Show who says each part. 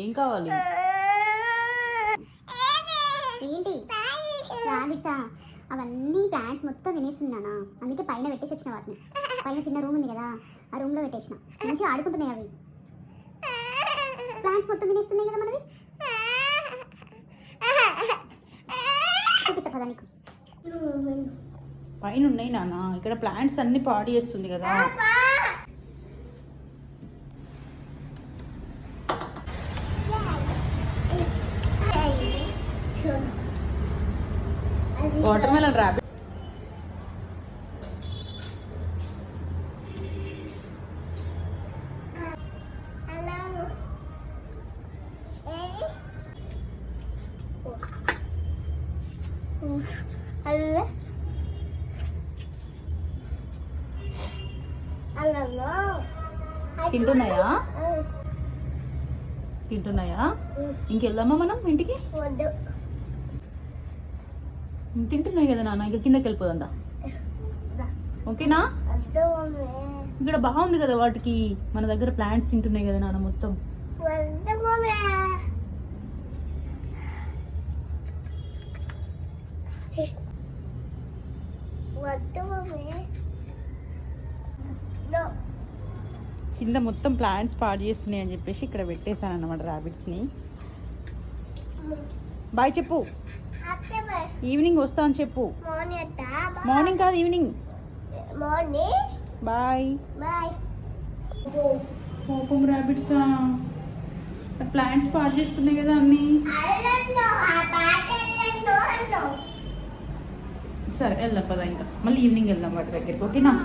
Speaker 1: ఏం కావాలి?
Speaker 2: ఏంటి రాబిట్సా? అవన్నీ ప్లాంట్స్ మొత్తం తినేస్తున్నానా, అందుకే పైన పెట్టేసి వచ్చిన వాటిని. పైన చిన్న రూమ్ ఉంది కదా, ఆ రూమ్లో పెట్టేసిన. మంచిగా ఆడుకుంటున్నాయి అవి. ప్లాంట్స్ మొత్తం తినేస్తున్నాయి కదా మనవి. చూపిస్తా పదా నీకు.
Speaker 1: పైన ఉన్నాయి నాన్న, ఇక్కడ ప్లాంట్స్ అన్ని పాడు చేస్తుంది కదా. వాటర్ మెలన్ రాబిట్ తింటున్నాయా? తింటున్నాయా? ఇంకెళ్దామా మనం ఇంటికి? తింటున్నాయి కదా నాన్న, ఇంకా కిందకి వెళ్ళిపోదా? ఓకేనా? ఇక్కడ బాగుంది కదా వాటికి, మన దగ్గర ప్లాంట్స్ తింటున్నాయి కదా నాన్న మొత్తం. కింద మొత్తం ప్లాంట్స్ పాడు చేస్తున్నాయి అని చెప్పేసి ఇక్కడ పెట్టేశాను అన్నమాట ర్యాబిట్స్ని. బాయ్ చెప్పు. ఈవినింగ్ వస్తా అని చెప్పు. మార్నింగ్ కాదు, ఈవినింగ్. బాయ్. పాపం ర్యాబిట్స్ ప్లాంట్స్ పాడు చేస్తున్నాయి కదా అన్ని. సరే వెళ్దాం పదా, ఇంకా మళ్ళీ ఈవినింగ్ వెళ్దాం వాటి దగ్గరికి. ఓకేనా?